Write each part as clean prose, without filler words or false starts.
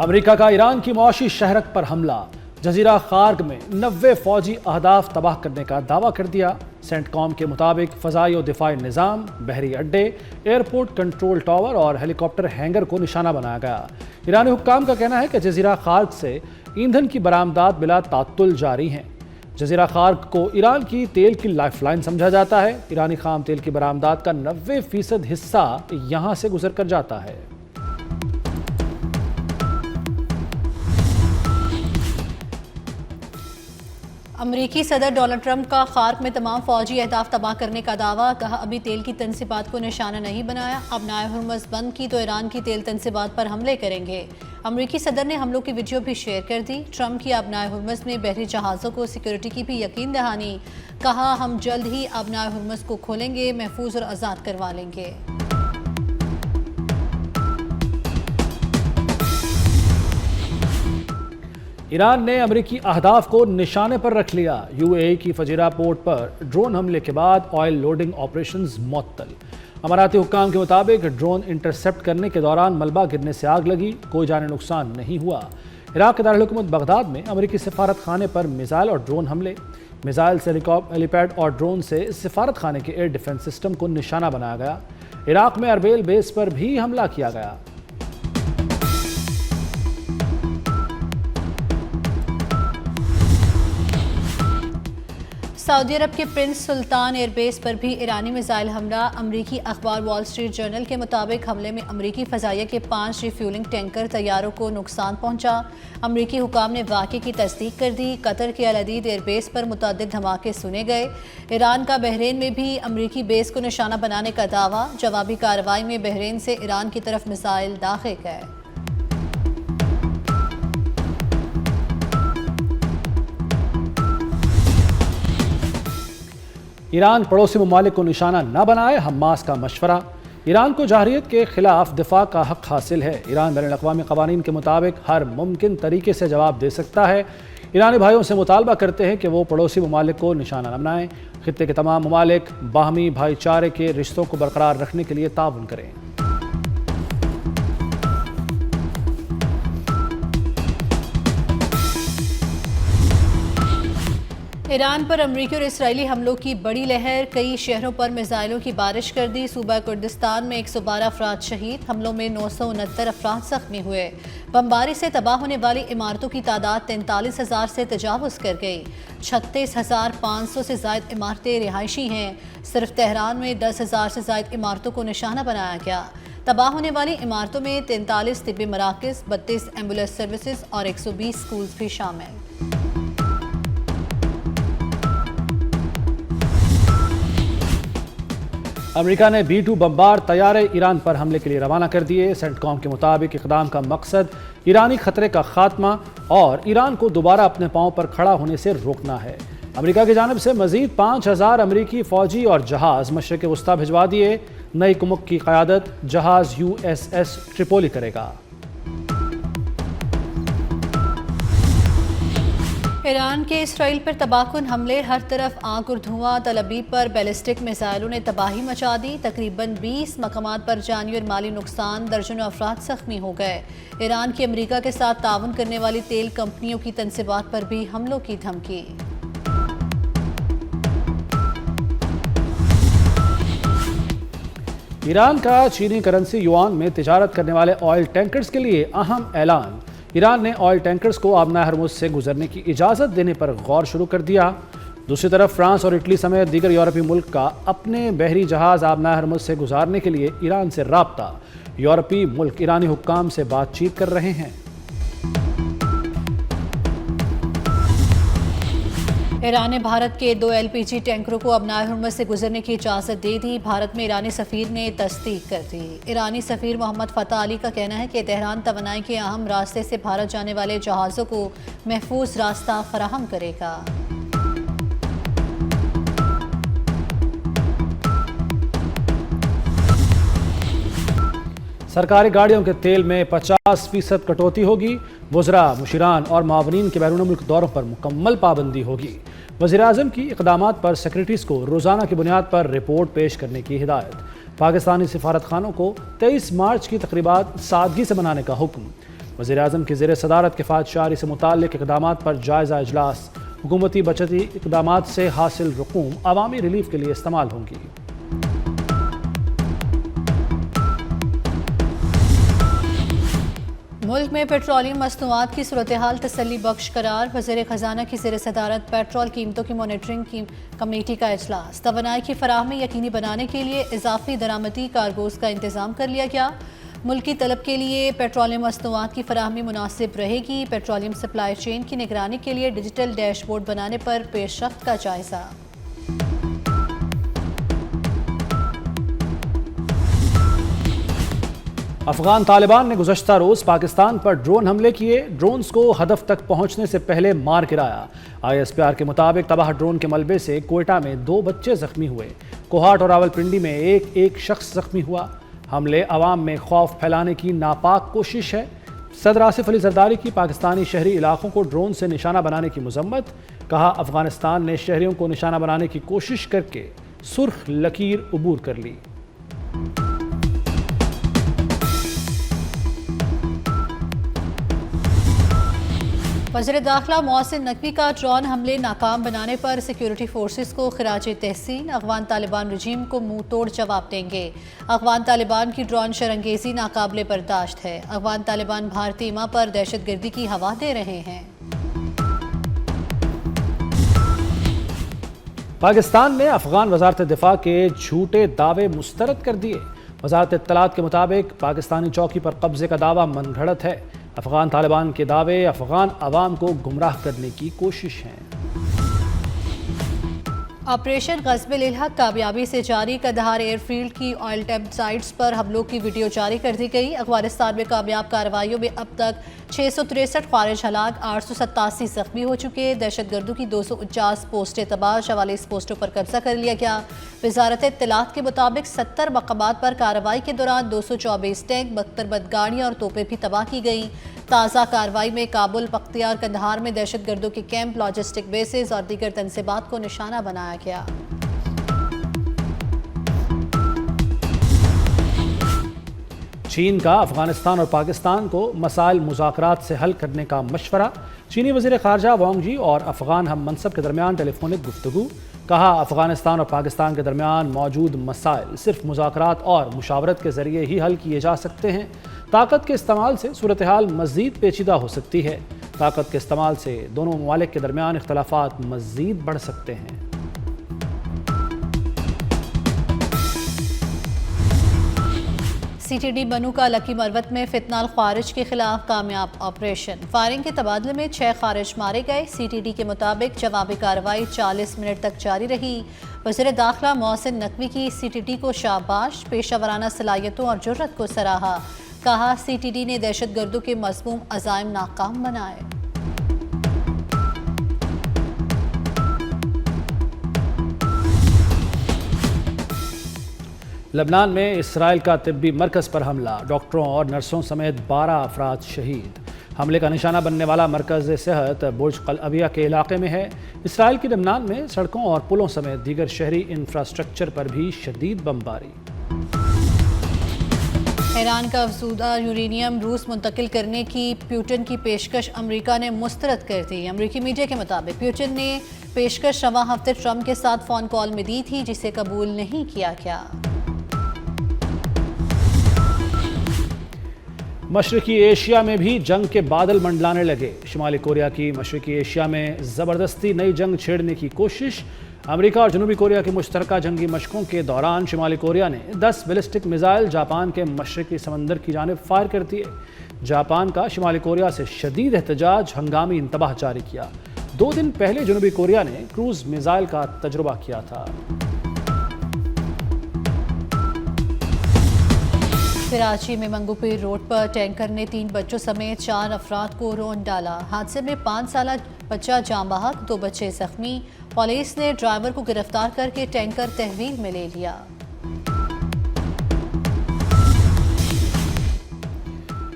امریکہ کا ایران کی معاشی شہرک پر حملہ، جزیرہ خارگ میں 90 فوجی اہداف تباہ کرنے کا دعویٰ کر دیا۔ سینٹ کام کے مطابق فضائی و دفاعی نظام، بحری اڈے، ایئرپورٹ کنٹرول ٹاور اور ہیلی کاپٹر ہینگر کو نشانہ بنایا گیا۔ ایرانی حکام کا کہنا ہے کہ جزیرہ خارگ سے ایندھن کی برآمدات بلا تعطل جاری ہیں۔ جزیرہ خارگ کو ایران کی تیل کی لائف لائن سمجھا جاتا ہے۔ ایرانی خام تیل کی برآمدات کا 90% حصہ یہاں سے گزر کر جاتا ہے۔ امریکی صدر ڈونلڈ ٹرمپ کا خارگ میں تمام فوجی اہداف تباہ کرنے کا دعویٰ، کہا ابھی تیل کی تنصیبات کو نشانہ نہیں بنایا، اب نائب ہرمز بند کی تو ایران کی تیل تنصیبات پر حملے کریں گے۔ امریکی صدر نے حملوں کی ویڈیو بھی شیئر کر دی۔ ٹرمپ کی آبنائے ہرمز میں بحری جہازوں کو سیکیورٹی کی بھی یقین دہانی، کہا ہم جلد ہی آبنائے ہرمز کو کھولیں گے، محفوظ اور آزاد کروا لیں گے۔ ایران نے امریکی اہداف کو نشانے پر رکھ لیا۔ یو اے ای کی فجیرہ پورٹ پر ڈرون حملے کے بعد آئل لوڈنگ آپریشنز معطل۔ اماراتی حکام کے مطابق ڈرون انٹرسپٹ کرنے کے دوران ملبہ گرنے سے آگ لگی، کوئی جانی نقصان نہیں ہوا۔ عراق کے دارالحکومت بغداد میں امریکی سفارت خانے پر میزائل اور ڈرون حملے، میزائل سے ہیلی پیڈ اور ڈرون سے سفارت خانے کے ایئر ڈیفنس سسٹم کو نشانہ بنایا گیا۔ عراق میں اربیل بیس پر بھی حملہ کیا گیا۔ سعودی عرب کے پرنس سلطان ایئر بیس پر بھی ایرانی میزائل حملہ۔ امریکی اخبار وال اسٹریٹ جرنل کے مطابق حملے میں امریکی فضائیہ کے 5 ریفیولنگ ٹینکر طیاروں کو نقصان پہنچا۔ امریکی حکام نے واقعے کی تصدیق کر دی۔ قطر کے العدید ایئر بیس پر متعدد دھماکے سنے گئے۔ ایران کا بحرین میں بھی امریکی بیس کو نشانہ بنانے کا دعویٰ، جوابی کارروائی میں بحرین سے ایران کی طرف میزائل داغے گئے۔ ایران پڑوسی ممالک کو نشانہ نہ بنائے، حماس کا مشورہ۔ ایران کو جارحیت کے خلاف دفاع کا حق حاصل ہے۔ ایران بین الاقوامی قوانین کے مطابق ہر ممکن طریقے سے جواب دے سکتا ہے۔ ایرانی بھائیوں سے مطالبہ کرتے ہیں کہ وہ پڑوسی ممالک کو نشانہ نہ بنائیں۔ خطے کے تمام ممالک باہمی بھائی چارے کے رشتوں کو برقرار رکھنے کے لیے تعاون کریں۔ ایران پر امریکی اور اسرائیلی حملوں کی بڑی لہر، کئی شہروں پر میزائلوں کی بارش کر دی۔ صوبہ کردستان میں 112 افراد شہید، حملوں میں 969 افراد زخمی ہوئے۔ بمباری سے تباہ ہونے والی عمارتوں کی تعداد 43,000 سے تجاوز کر گئی۔ 36,500 سے زائد عمارتیں رہائشی ہیں۔ صرف تہران میں 10,000 سے زائد عمارتوں کو نشانہ بنایا گیا۔ تباہ ہونے والی عمارتوں میں 43 طبی مراکز، 32 ایمبولینس سروسز اور 120 سکولز بھی شامل۔ امریکہ نے B-2 بمبار طیارے ایران پر حملے کے لیے روانہ کر دیے۔ سینٹ کام کے مطابق اقدام کا مقصد ایرانی خطرے کا خاتمہ اور ایران کو دوبارہ اپنے پاؤں پر کھڑا ہونے سے روکنا ہے۔ امریکہ کی جانب سے مزید 5,000 امریکی فوجی اور جہاز مشرق وسطیٰ بھجوا دیے۔ نئی کمک کی قیادت جہاز USS ٹریپولی کرے گا۔ ایران کے اسرائیل پر تباہ کن حملے، ہر طرف آگ اور دھواں۔ تل ابیب پر بیلسٹک میزائلوں نے تباہی مچا دی۔ تقریباً 20 مقامات پر جانی اور مالی نقصان، درجنوں افراد زخمی ہو گئے۔ ایران کی امریکہ کے ساتھ تعاون کرنے والی تیل کمپنیوں کی تنصیبات پر بھی حملوں کی دھمکی۔ ایران کا چینی کرنسی یوان میں تجارت کرنے والے آئل ٹینکرز کے لیے اہم اعلان۔ ایران نے آئل ٹینکرز کو آبنائے ہرمز سے گزرنے کی اجازت دینے پر غور شروع کر دیا۔ دوسری طرف فرانس اور اٹلی سمیت دیگر یورپی ملک کا اپنے بحری جہاز آبنائے ہرمز سے گزارنے کے لیے ایران سے رابطہ۔ یورپی ملک ایرانی حکام سے بات چیت کر رہے ہیں۔ ایران نے بھارت کے 2 LPG ٹینکروں کو آبنائے ہرمز سے گزرنے کی اجازت دے دی۔ بھارت میں ایرانی سفیر نے تصدیق کر دی۔ ایرانی سفیر محمد فتح علی کا کہنا ہے کہ تہران توانائی کے اہم راستے سے بھارت جانے والے جہازوں کو محفوظ راستہ فراہم کرے گا۔ سرکاری گاڑیوں کے تیل میں 50% کٹوتی ہوگی۔ وزراء، مشیران اور معاونین کے بیرون ملک دوروں پر مکمل پابندی ہوگی۔ وزیراعظم کی اقدامات پر سیکرٹریز کو روزانہ کی بنیاد پر رپورٹ پیش کرنے کی ہدایت۔ پاکستانی سفارت خانوں کو 23 مارچ کی تقریبات سادگی سے منانے کا حکم۔ وزیر اعظم کی زیر صدارت کفایت شعاری سے متعلق اقدامات پر جائزہ اجلاس۔ حکومتی بچتی اقدامات سے حاصل رقوم عوامی ریلیف کے لیے استعمال ہوں گی۔ ملک میں پیٹرولیم مصنوعات کی صورتحال تسلی بخش قرار۔ وزیر خزانہ کی زیر صدارت پیٹرول قیمتوں کی مانیٹرنگ کمیٹی کا اجلاس۔ توانائی کی فراہمی یقینی بنانے کے لیے اضافی درآمدی کارگوز کا انتظام کر لیا گیا۔ ملکی طلب کے لیے پیٹرولیم مصنوعات کی فراہمی مناسب رہے گی۔ پیٹرولیم سپلائی چین کی نگرانی کے لیے ڈیجیٹل ڈیش بورڈ بنانے پر پیش رفت کا جائزہ۔ افغان طالبان نے گزشتہ روز پاکستان پر ڈرون حملے کیے۔ ڈرونز کو ہدف تک پہنچنے سے پہلے مار گرایا۔ ISPR کے مطابق تباہ ڈرون کے ملبے سے کوئٹہ میں 2 بچے زخمی ہوئے۔ کوہاٹ اور راولپنڈی میں ایک شخص زخمی ہوا۔ حملے عوام میں خوف پھیلانے کی ناپاک کوشش ہے۔ صدر آصف علی زرداری کی پاکستانی شہری علاقوں کو ڈرون سے نشانہ بنانے کی مذمت۔ کہا افغانستان نے شہریوں کو نشانہ بنانے کی کوشش کر کے سرخ لکیر عبور کر لی۔ وزیر داخلہ محسن نقوی کا ڈرون حملے ناکام بنانے پر سیکیورٹی فورسز کو خراج تحسین۔ افغان طالبان رجیم کو منہ توڑ جواب دیں گے۔ افغان طالبان کی ڈرون شرانگیزی ناقابل برداشت ہے۔ افغان طالبان بھارتی ایما پر دہشت گردی کی ہوا دے رہے ہیں۔ پاکستان نے افغان وزارت دفاع کے جھوٹے دعوے مسترد کر دیے۔ وزارت اطلاعات کے مطابق پاکستانی چوکی پر قبضے کا دعویٰ من گھڑت ہے۔ افغان طالبان کے دعوے افغان عوام کو گمراہ کرنے کی کوشش ہیں۔ آپریشن غزب الحق کامیابی سے جاری۔ قندھار ایئر فیلڈ کی آئل ٹیمپ سائٹس پر حملوں کی ویڈیو جاری کر دی گئی۔ افغانستان میں کامیاب کارروائیوں میں اب تک 663 خارج ہلاک، 887 زخمی ہو چکے۔ دہشت گردوں کی 249 پوسٹیں تباہ، 44 پوسٹوں پر قبضہ کر لیا گیا۔ وزارت اطلاعات کے مطابق 70 مقامات پر کارروائی کے دوران 224 ٹینک، 72 بمگاڑیاں اور توپیں بھی تباہ کی گئیں۔ تازہ کارروائی میں کابل، پختیار، قندھار میں دہشت گردوں کے کیمپ، لاجسٹک بیسز اور دیگر تنصیبات کو نشانہ بنایا گیا۔ چین کا افغانستان اور پاکستان کو مسائل مذاکرات سے حل کرنے کا مشورہ۔ چینی وزیر خارجہ وانگ جی اور افغان ہم منصب کے درمیان ٹیلی فونک گفتگو۔ کہا افغانستان اور پاکستان کے درمیان موجود مسائل صرف مذاکرات اور مشاورت کے ذریعے ہی حل کیے جا سکتے ہیں۔ طاقت کے استعمال سے صورتحال مزید پیچیدہ ہو سکتی ہے۔ طاقت کے استعمال سے دونوں ممالک کے درمیان اختلافات مزید بڑھ سکتے ہیں۔ CTD بنو کا لکی مروت میں فتنہ الخوارج کے خلاف کامیاب آپریشن۔ فائرنگ کے تبادلے میں 6 خارج مارے گئے۔ CTD کے مطابق جوابی کارروائی 40 منٹ تک جاری رہی۔ وزیر داخلہ محسن نقوی کی CTD کو شاباش، پیشہ ورانہ صلاحیتوں اور جرت کو سراہا۔ کہا CTD نے دہشت گردوں کے مذموم عزائم ناکام بنائے۔ لبنان میں اسرائیل کا طبی مرکز پر حملہ، ڈاکٹروں اور نرسوں سمیت 12 افراد شہید۔ حملے کا نشانہ بننے والا مرکز صحت برج قلعبیہ کے علاقے میں ہے۔ اسرائیل کی لبنان میں سڑکوں اور پلوں سمیت دیگر شہری انفراسٹرکچر پر بھی شدید بمباری۔ ایران کا افزودہ یورینیم روس منتقل کرنے کی پیوٹن کی پیشکش امریکہ نے مسترد کر دی۔ امریکی میڈیا کے مطابق پیوٹن نے پیشکش رواں ہفتے ٹرمپ کے ساتھ فون کال میں دی تھی، جسے قبول نہیں کیا گیا۔ مشرقی ایشیا میں بھی جنگ کے بادل منڈلانے لگے۔ شمالی کوریا کی مشرقی ایشیا میں زبردستی نئی جنگ چھیڑنے کی کوشش۔ امریکہ اور جنوبی کوریا کی مشترکہ جنگی مشقوں کے دوران شمالی کوریا نے 10 بیلسٹک میزائل جاپان کے مشرقی سمندر کی جانب فائر کر دیے۔ جاپان کا شمالی کوریا سے شدید احتجاج، ہنگامی انتباہ جاری کیا۔ 2 دن پہلے جنوبی کوریا نے کروز میزائل کا تجربہ کیا تھا۔ کراچی میں منگو پیر روڈ پر ٹینکر نے 3 بچوں سمیت 4 افراد کو رون ڈالا۔ حادثے میں 5 سالہ بچہ جاں بحق، 2 بچے زخمی۔ پولیس نے ڈرائیور کو گرفتار کر کے ٹینکر تحویل میں لے لیا۔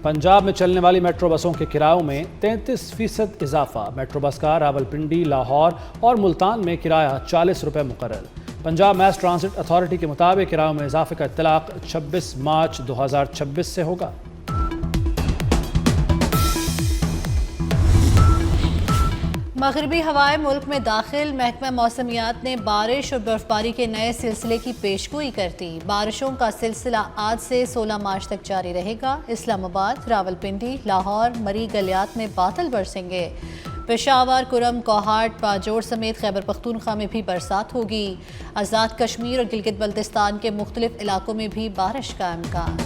پنجاب میں چلنے والی میٹرو بسوں کے کرایوں میں 33% اضافہ۔ میٹرو بس کا راولپنڈی، لاہور اور ملتان میں کرایہ 40 روپے مقرر۔ پنجاب میس ٹرانزٹ اتھارٹی کے مطابق کرایوں میں اضافے کا اطلاق 26 مارچ 2026 سے ہوگا۔ مغربی ہوائیں ملک میں داخل، محکمہ موسمیات نے بارش اور برف باری کے نئے سلسلے کی پیشگوئی کر دی۔ بارشوں کا سلسلہ آج سے 16 مارچ تک جاری رہے گا۔ اسلام آباد، راولپنڈی، لاہور، مری گلیات میں بادل برسیں گے۔ پشاور، کرم، کوہاٹ، باجوڑ سمیت خیبر پختونخوا میں بھی برسات ہوگی۔ آزاد کشمیر اور گلگت بلتستان کے مختلف علاقوں میں بھی بارش کا امکان۔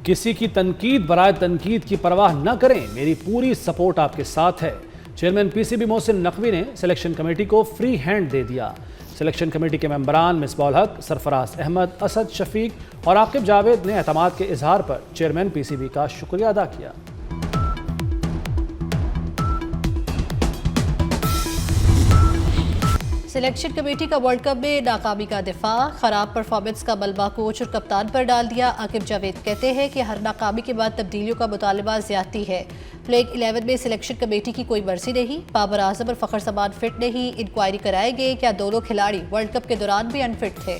کسی کی تنقید برائے تنقید کی پرواہ نہ کریں، میری پوری سپورٹ آپ کے ساتھ ہے۔ Chairman P C B Mohsin Naqvi نے سلیکشن کمیٹی کو فری ہینڈ دے دیا۔ سلیکشن کمیٹی کے ممبران مصباح الحق، سرفراز احمد، اسد شفیق اور عاقب جاوید نے اعتماد کے اظہار پر چیئرمین پی سی بی کا شکریہ ادا کیا۔ سلیکشن کمیٹی کا ورلڈ کپ میں ناکامی کا دفاع، خراب پرفارمنس کا ملبہ کوچ اور کپتان پر ڈال دیا۔ عاقب جاوید کہتے ہیں کہ ہر ناکامی کے بعد تبدیلیوں کا مطالبہ زیادتی ہے۔ پلیئنگ 11 میں سلیکشن کمیٹی کی کوئی مرضی نہیں، بابر اعظم اور فخر زمان فٹ نہیں، انکوائری کرائے گے کیا دونوں کھلاڑی ورلڈ کپ کے دوران بھی انفٹ تھے۔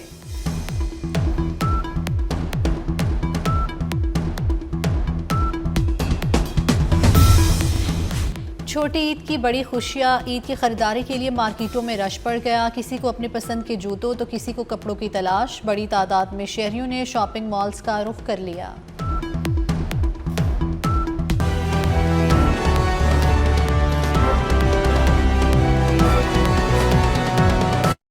چھوٹی عید کی بڑی خوشیاں، عید کی خریداری کے لیے مارکیٹوں میں رش پڑ گیا۔ کسی کو اپنی پسند کے جوتوں تو کسی کو کپڑوں کی تلاش۔ بڑی تعداد میں شہریوں نے شاپنگ مالز کا رخ کر لیا۔